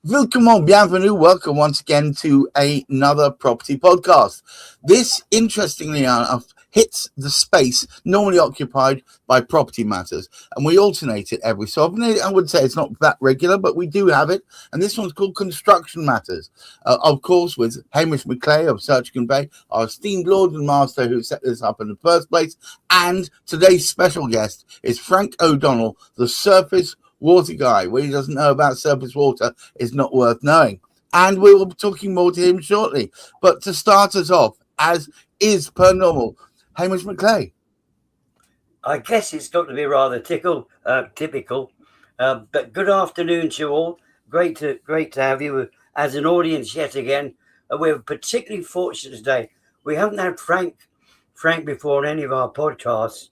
Willkommen, bienvenue, welcome once again to another property podcast. This, interestingly enough, hits the space normally occupied by property matters, and we alternate it every so often. I would say it's not that regular, but we do have it, and this one's called Construction Matters. Of course, with Hamish McClay of Surgical Bay, our esteemed Lord and Master who set this up in the first place, and today's special guest is Frank O'Donnell, the surface water guy. What he doesn't know about surface water is not worth knowing. And we will be talking more to him shortly. But to start us off, as is per normal, Hamish McClay. I guess it's got to be rather typical. But good afternoon to you all. Great to have you as an audience yet again. We're particularly fortunate today. We haven't had Frank before on any of our podcasts.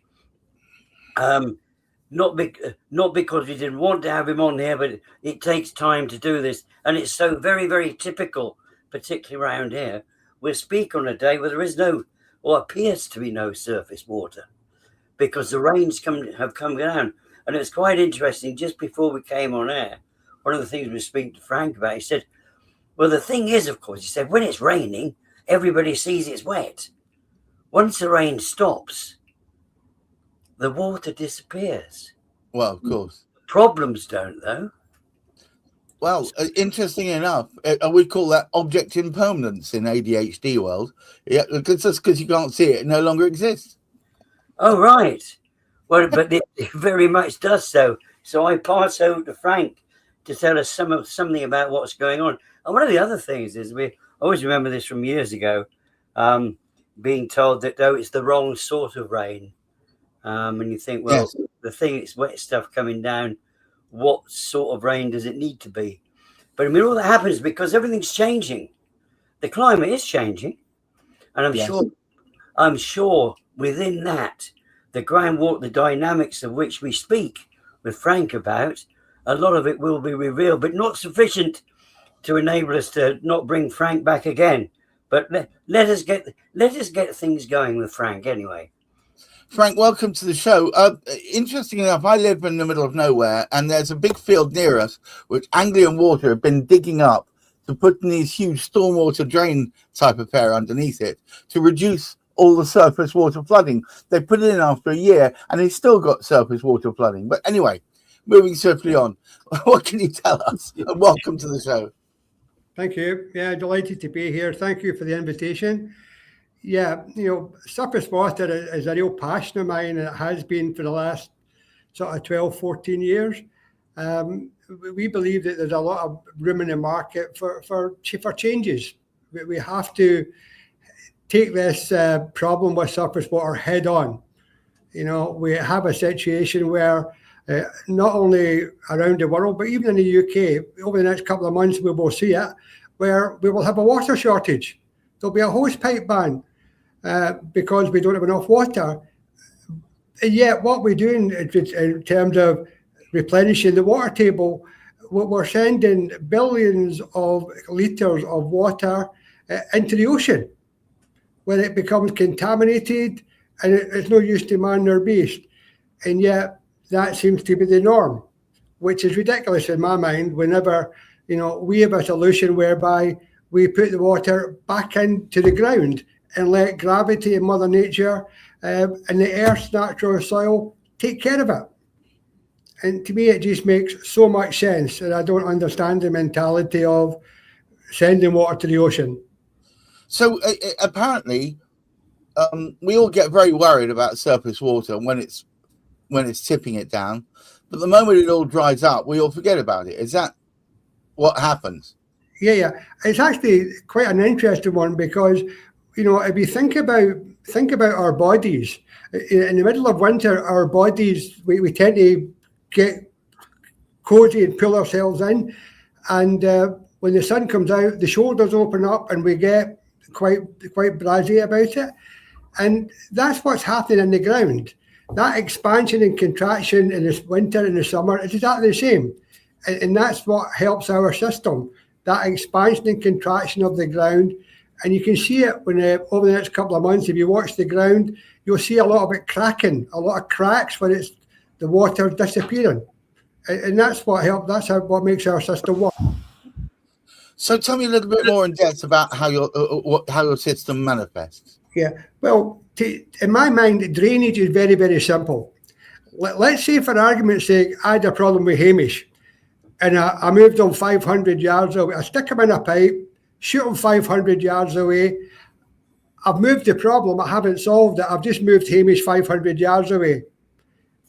Not because we didn't want to have him on here, but it takes time to do this. And it's so very, very typical, particularly around here. We'll speak on a day where there is no, or appears to be no surface water, because the rains have come down. And it's quite interesting, just before we came on air, one of the things we were speaking to Frank about, he said, well, the thing is, of course, he said, when it's raining, everybody sees it's wet. Once the rain stops, the water disappears. Well, of course. Problems don't, though. Well, interesting enough, we call that object impermanence in ADHD world. Yeah, because you can't see it, it no longer exists. Oh, right. Well, but it very much does so. So I pass over to Frank to tell us something about what's going on. And one of the other things is, we always remember this from years ago, being told that, oh, it's the wrong sort of rain. And you think, well, yes, the thing, it's wet stuff coming down. What sort of rain does it need to be? But I mean, all that happens because everything's changing. The climate is changing. And I'm sure within that, the groundwater, the dynamics of which we speak with Frank about, a lot of it will be revealed, but not sufficient to enable us to not bring Frank back again. But let us get things going with Frank anyway. Frank, welcome to the show. Interesting enough, I live in the middle of nowhere, and there's a big field near us, which Anglian Water have been digging up to put in these huge stormwater drain type affair underneath it to reduce all the surface water flooding. They put it in after a year, and it's still got surface water flooding. But anyway, moving swiftly on, what can you tell us? And welcome to the show. Thank you. Yeah, delighted to be here. Thank you for the invitation. Yeah, surface water is a real passion of mine, and it has been for the last sort of 12, 14 years. We believe that there's a lot of room in the market for changes. We have to take this problem with surface water head on. We have a situation where not only around the world, but even in the UK, over the next couple of months, we will see it, where we will have a water shortage. There'll be a hosepipe ban. Because we don't have enough water. And yet what we're doing in terms of replenishing the water table, we're sending billions of litres of water into the ocean, where it becomes contaminated and it's no use to man nor beast. And yet that seems to be the norm, which is ridiculous in my mind. Whenever, we have a solution whereby we put the water back into the ground and let gravity and Mother Nature and the Earth's natural soil take care of it. And to me, it just makes so much sense, and I don't understand the mentality of sending water to the ocean. So apparently, we all get very worried about surface water when it's tipping it down, but the moment it all dries up, we all forget about it. Is that what happens? Yeah. It's actually quite an interesting one because, if you think about our bodies, in the middle of winter, our bodies, we tend to get cozy and pull ourselves in. And when the sun comes out, the shoulders open up and we get quite blasé about it. And that's what's happening in the ground. That expansion and contraction in the winter and the summer is exactly the same. And that's what helps our system, that expansion and contraction of the ground. And you can see it when over the next couple of months, if you watch the ground, you'll see a lot of it cracking, a lot of cracks where it's the water disappearing. And that's what helps. That's what makes our system work. So tell me a little bit more in depth about how your system manifests. Yeah. Well, in my mind, drainage is very, very simple. Let's say, for argument's sake, I had a problem with Hamish, and I moved him 500 yards away. I stick him in a pipe, shoot him 500 yards away. I've moved the problem. I haven't solved it. I've just moved Hamish 500 yards away.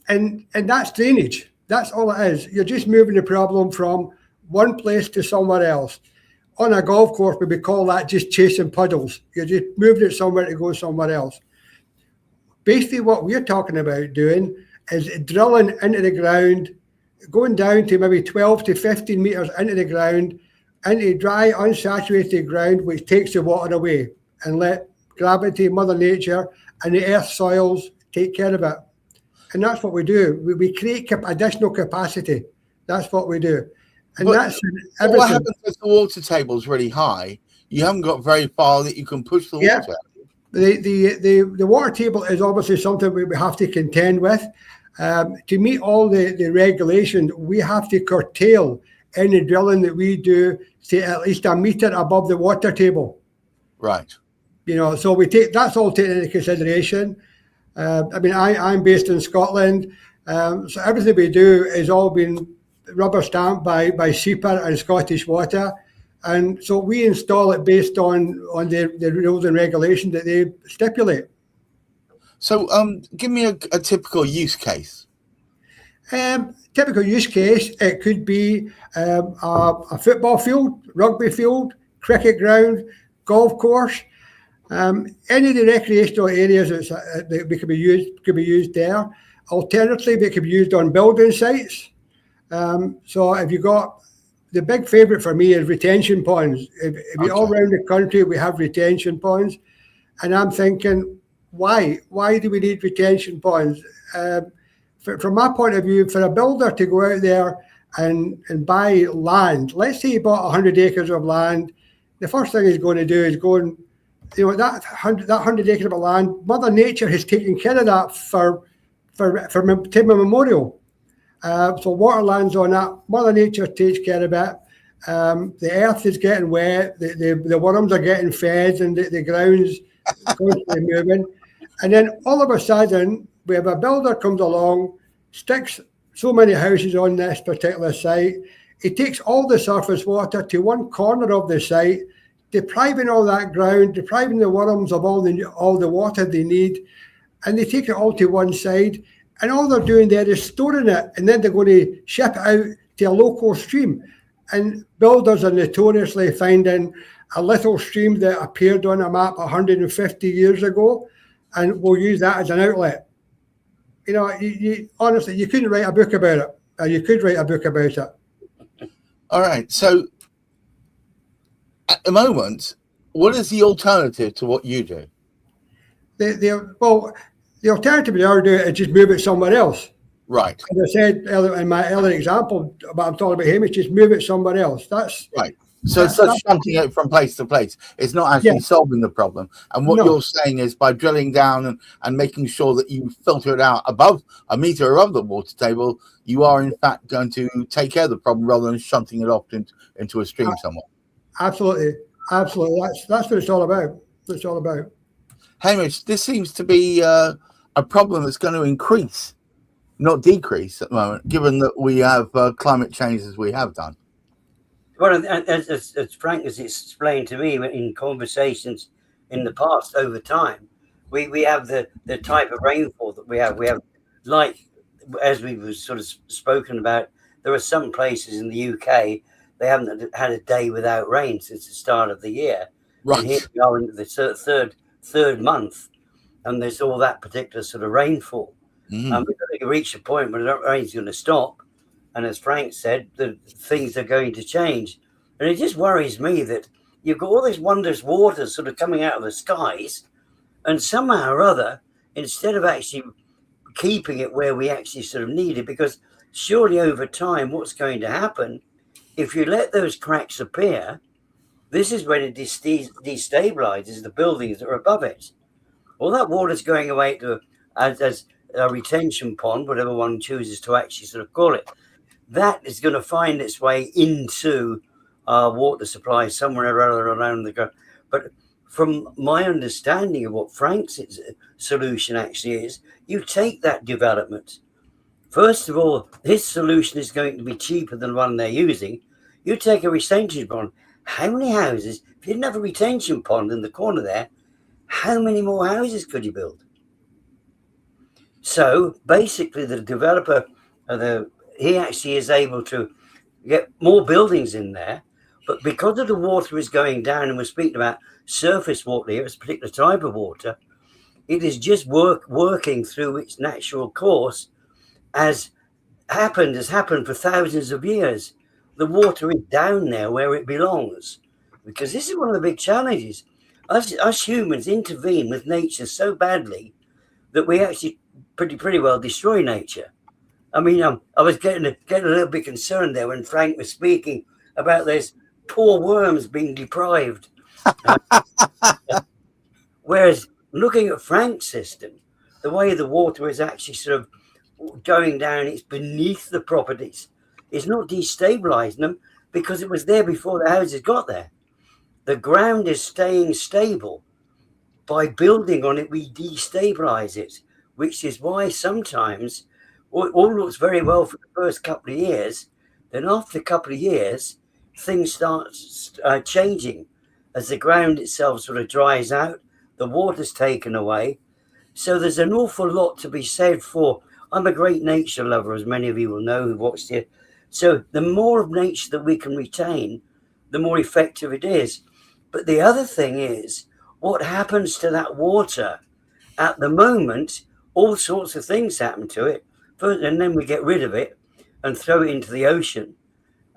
And that's drainage. That's all it is. You're just moving the problem from one place to somewhere else. On a golf course, we call that just chasing puddles. You're just moving it somewhere to go somewhere else. Basically, what we're talking about doing is drilling into the ground, going down to maybe 12 to 15 meters into the ground, into dry, unsaturated ground, which takes the water away, and let gravity, Mother Nature, and the earth soils take care of it. And that's what we do. We create additional capacity. That's what we do. And that's everything. What happens if the water table is really high? You haven't got very far that you can push the water. The water table is obviously something we have to contend with. To meet all the regulations, we have to curtail any drilling that we do to at least a meter above the water table. Right. So that's all taken into consideration. I'm based in Scotland, so everything we do is all been rubber stamped by SEPA and Scottish Water, and so we install it based on the rules and regulations that they stipulate. So give me a typical use case. Typical use case, it could be a football field, rugby field, cricket ground, golf course. Any of the recreational areas that could be used there. Alternatively, they could be used on building sites. So if you got, the big favourite for me is retention ponds. If all around the country we have retention ponds, and I'm thinking, why do we need retention ponds? From my point of view, for a builder to go out there and buy land, let's say he bought 100 acres of land, the first thing he's going to do is go and, that 100 acres of land, Mother Nature has taken care of that for time immemorial. So water lands on that, Mother Nature takes care of it. The earth is getting wet, the worms are getting fed, and the ground's constantly moving. And then all of a sudden, we have a builder comes along, sticks so many houses on this particular site. He takes all the surface water to one corner of the site, depriving all that ground, depriving the worms of all the water they need, and they take it all to one side. And all they're doing there is storing it, and then they're going to ship it out to a local stream. And builders are notoriously finding a little stream that appeared on a map 150 years ago, and we'll use that as an outlet. Honestly, you couldn't write a book about it. Or you could write a book about it. All right. So at the moment, what is the alternative to what you do? The alternative we are doing is just move it somewhere else. Right. As I said earlier, in my earlier example, but I'm talking about Hamish, just move it somewhere else. That's right. So it's just shunting it from place to place. It's not actually solving the problem. And what you're saying is by drilling down and making sure that you filter it out above a meter above the water table, you are in fact going to take care of the problem rather than shunting it off into a stream somewhere. Absolutely. That's what it's all about. That's what it's all about. Hamish, this seems to be a problem that's going to increase, not decrease at the moment, given that we have climate change as we have done. Well, as Frank has explained to me in conversations in the past, over time, we have the type of rainfall that we have. We have, like, as we've sort of spoken about, there are some places in the UK, they haven't had a day without rain since the start of the year. Right. And here we are into the third month, and there's all that particular sort of rainfall. Mm-hmm. And we're going to reach a point where the rain's going to stop. And as Frank said, the things are going to change. And it just worries me that you've got all this wondrous water sort of coming out of the skies, and somehow or other, instead of actually keeping it where we actually sort of need it, because surely over time, what's going to happen, if you let those cracks appear, this is when it destabilizes the buildings that are above it. All that water's going away to as a retention pond, whatever one chooses to actually sort of call it. That is going to find its way into water supply somewhere around the ground. But from my understanding of what Frank's solution actually is, you take that development. First of all, his solution is going to be cheaper than the one they're using. You take a retention pond. How many houses? If you didn't have a retention pond in the corner there, how many more houses could you build? So basically, the developer, he actually is able to get more buildings in there. But because of the water is going down, and we're speaking about surface water here, it's a particular type of water, it is just working through its natural course has happened for thousands of years. The water is down there where it belongs, because this is one of the big challenges. Us humans intervene with nature so badly that we actually pretty well destroy nature. I mean, I was getting a little bit concerned there when Frank was speaking about those poor worms being deprived. Whereas looking at Frank's system, the way the water is actually sort of going down, it's beneath the properties. It's not destabilizing them because it was there before the houses got there. The ground is staying stable. By building on it, we destabilize it, which is why sometimes all looks very well for the first couple of years. Then after a couple of years, things start changing as the ground itself sort of dries out, the water's taken away. So there's an awful lot to be said for. I'm a great nature lover, as many of you will know who watched it. So the more of nature that we can retain, the more effective it is. But the other thing is, what happens to that water? At the moment, all sorts of things happen to it. First, and then we get rid of it and throw it into the ocean.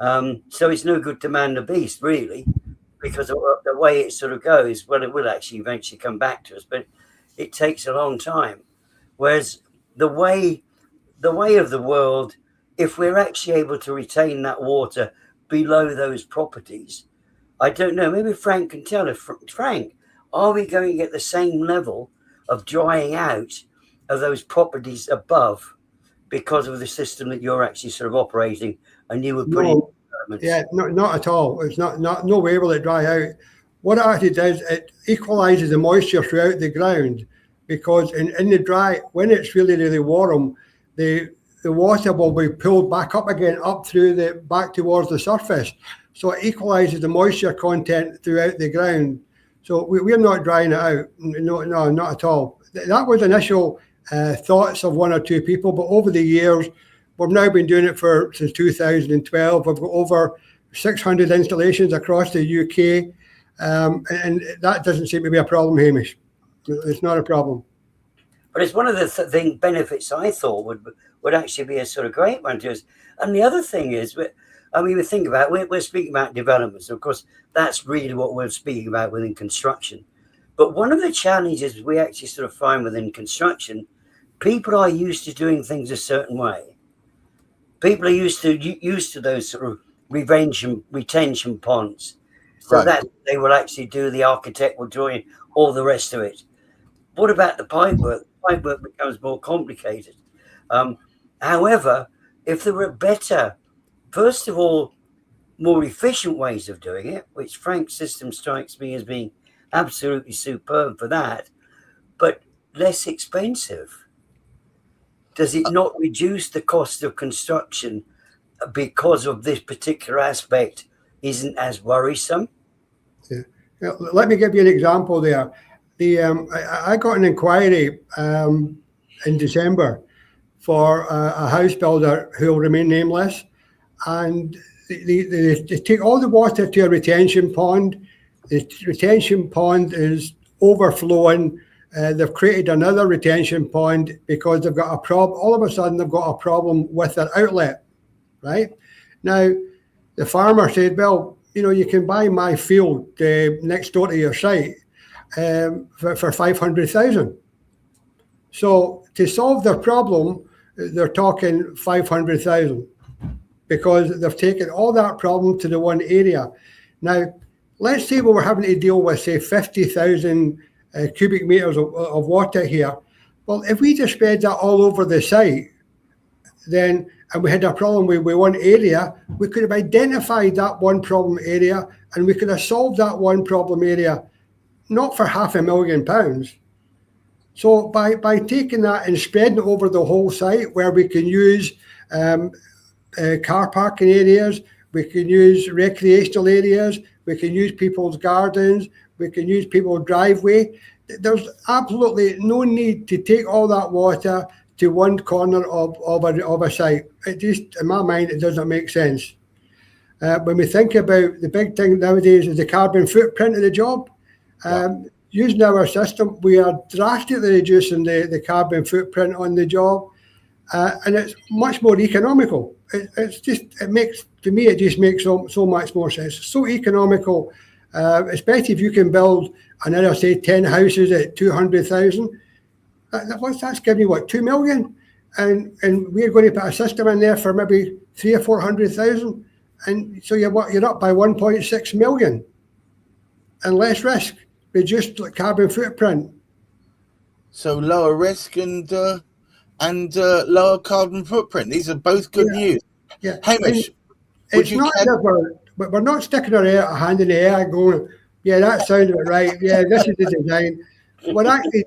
So it's no good to man the beast, really, because of the way it sort of goes. Well, it will actually eventually come back to us, but it takes a long time. Whereas the way of the world, if we're actually able to retain that water below those properties, I don't know, maybe Frank can tell us. Frank, are we going to get the same level of drying out of those properties above because of the system that you're actually sort of operating and you were putting not at all. It's not no way will it dry out. What it actually does, it equalizes the moisture throughout the ground, because in the dry, when it's really warm, the water will be pulled back up again, up through back towards the surface. So it equalizes the moisture content throughout the ground. So we're not drying it out. No, not at all. That was initial thoughts of one or two people, but over the years, we've now been doing it since 2012. We've got over 600 installations across the UK, and that doesn't seem to be a problem, Hamish. It's not a problem. But it's one of the benefits I thought would actually be a sort of great one to us. And the other thing is, we think about, we're speaking about developments. Of course, that's really what we're speaking about within construction. But one of the challenges we actually sort of find within construction, people are used to doing things a certain way. People are used to those sort of retention ponds. So right. That they will actually do, the architect will join all the rest of it. What about the pipe work? The pipe work becomes more complicated. However, if there were better, first of all, more efficient ways of doing it, which Frank's system strikes me as being absolutely superb for that, but less expensive, does it not reduce the cost of construction because of this particular aspect isn't as worrisome? Yeah. Let me give you an example there. I got an inquiry in December for a house builder who will remain nameless, and they take all the water to a retention pond. The retention pond is overflowing. They've created another retention pond because they've got a problem. All of a sudden, they've got a problem with their outlet, right? Now, the farmer said, well, you can buy my field next door to your site for 500,000. So to solve their problem, they're talking 500,000 because they've taken all that problem to the one area. Now, let's say we were having to deal with, say, 50,000 cubic meters of water here. Well, if we just spread that all over the site, then, and we had a problem with one area, we could have identified that one problem area and we could have solved that one problem area, not for £500,000. So by taking that and spreading it over the whole site, where we can use car parking areas, we can use recreational areas, we can use people's gardens, we can use people's driveway. There's absolutely no need to take all that water to one corner of a site. It just, in my mind, it doesn't make sense. When we think about the big thing nowadays is the carbon footprint of the job. Using our system, we are drastically reducing the carbon footprint on the job, and it's much more economical. It makes so much more sense. So economical, especially if you can build another, say, 10 houses at 200,000. That's giving you what, 2 million, and we're going to put a system in there for maybe 300,000 or 400,000, and so you're up by 1.6 million, and less risk, reduced carbon footprint. So lower risk and lower carbon footprint. These are both good news. Yeah, Hamish, it's not that we're not sticking our hand in the air going, yeah, that sounded right. Yeah, this is the design. We're actually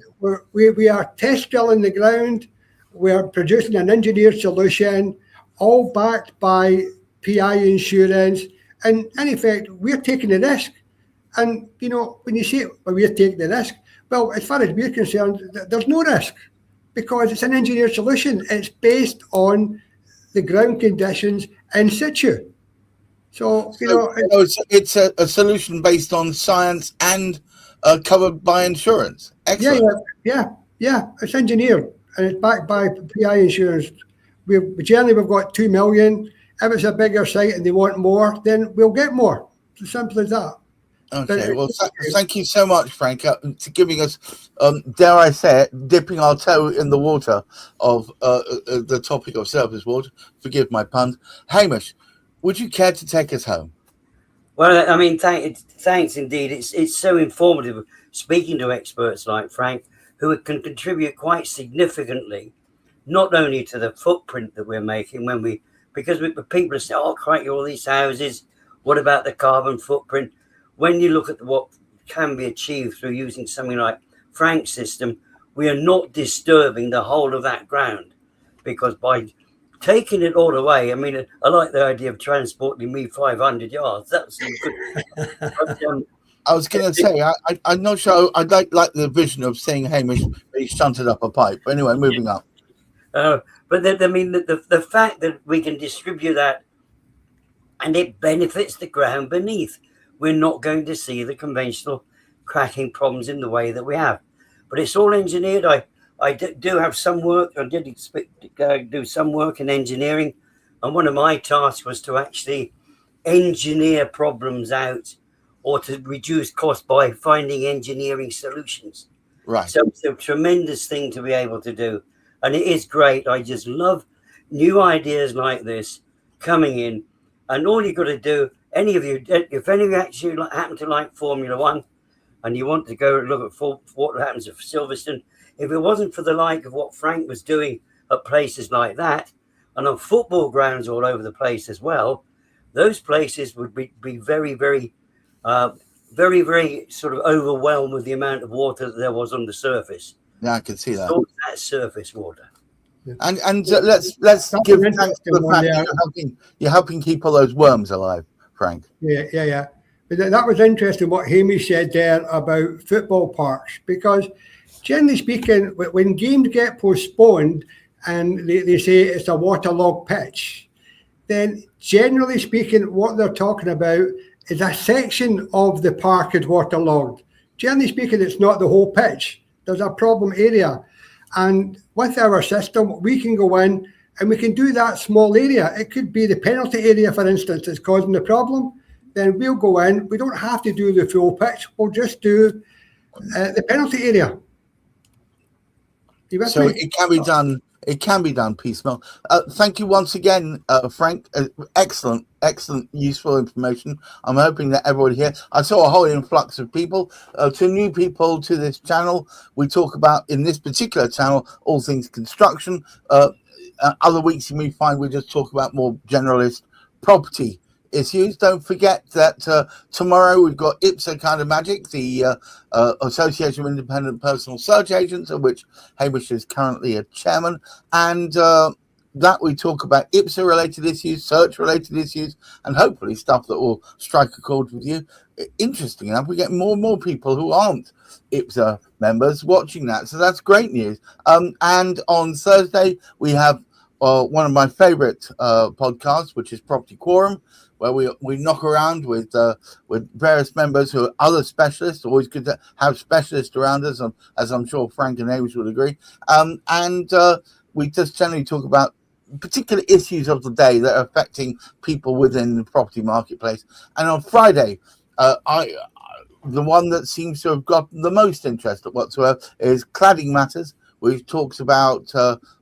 we are test drilling the ground. We are producing an engineered solution, all backed by PI insurance, and in effect, we're taking the risk. And when you say we're taking the risk, well, as far as we're concerned, there's no risk because it's an engineered solution. It's based on the ground conditions in situ. So it's a solution based on science and covered by insurance. Excellent. Yeah. It's engineered and it's backed by PI insurance. We've got 2 million. If it's a bigger site and they want more, then we'll get more. It's as simple as that. Okay. Well, thank you so much, Frank, to giving us, dare I say it, dipping our toe in the water of the topic of surface water. Forgive my pun. Hamish, would you care to take us home? Well, I mean, thanks indeed. It's so informative speaking to experts like Frank, who can contribute quite significantly, not only to the footprint that we're making because people say, oh, crikey, all these houses, what about the carbon footprint? When you look at what can be achieved through using something like Frank's system, we are not disturbing the whole of that ground, because by taking it all away, I mean, I like the idea of transporting me 500 yards. That's good. But, I was going to say, I'm not sure. I like the vision of seeing Hamish really shunted up a pipe. But anyway, moving up. But the fact that we can distribute that and it benefits the ground beneath, we're not going to see the conventional cracking problems in the way that we have. But it's all engineered. I do have some work. I did do some work in engineering. And one of my tasks was to actually engineer problems out or to reduce cost by finding engineering solutions. Right. So it's a tremendous thing to be able to do. And it is great. I just love new ideas like this coming in. And all you've got to do, if any of you actually happen to like Formula One and you want to go look at what happens at Silverstone, if it wasn't for the like of what Frank was doing at places like that and on football grounds all over the place as well, those places would be very, very, very, very sort of overwhelmed with the amount of water that there was on the surface. Yeah, I can see that. All that surface water. And let's give thanks to the fact that you're helping keep all those worms alive, Frank. Yeah. But that was interesting what Hamish said there about football parks, because generally speaking, when games get postponed and they say it's a waterlogged pitch, then generally speaking, what they're talking about is a section of the park is waterlogged. Generally speaking, it's not the whole pitch. There's a problem area. And with our system, we can go in and we can do that small area. It could be the penalty area, for instance, that's causing the problem. Then we'll go in. We don't have to do the full pitch. We'll just do the penalty area. So it can be done. It can be done piecemeal. Thank you once again, Frank. Excellent, useful information. I'm hoping that everybody here. I saw a whole influx of people, to new people to this channel. We talk about, in this particular channel, all things construction. other weeks you may find we just talk about more generalist property issues. Don't forget that tomorrow we've got Ipsa Kind of Magic, the Association of Independent Personal Search Agents, of which Hamish is currently a chairman, and that we talk about IPSA related issues, search related issues, and hopefully stuff that will strike a chord with you. Interesting enough, we get more and more people who aren't IPSA members watching that, so that's great news. And on Thursday we have one of my favorite podcasts, which is Property Quorum, where we knock around with various members who are other specialists. Always good to have specialists around us, as I'm sure Frank and Hamish would agree. And we just generally talk about particular issues of the day that are affecting people within the property marketplace. And on Friday, the one that seems to have gotten the most interest whatsoever is Cladding Matters, which talks about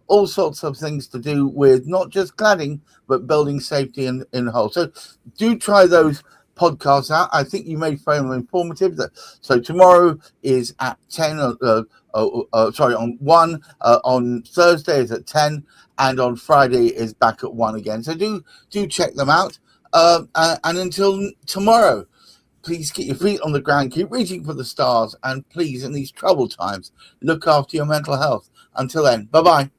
all sorts of things to do with not just cladding, but building safety in whole. So do try those podcasts out. I think you may find them informative. So tomorrow is at 10, on 1, on Thursday is at 10, and on Friday is back at 1 again. So do check them out. And until tomorrow, please keep your feet on the ground, keep reaching for the stars, and please, in these troubled times, look after your mental health. Until then, bye-bye.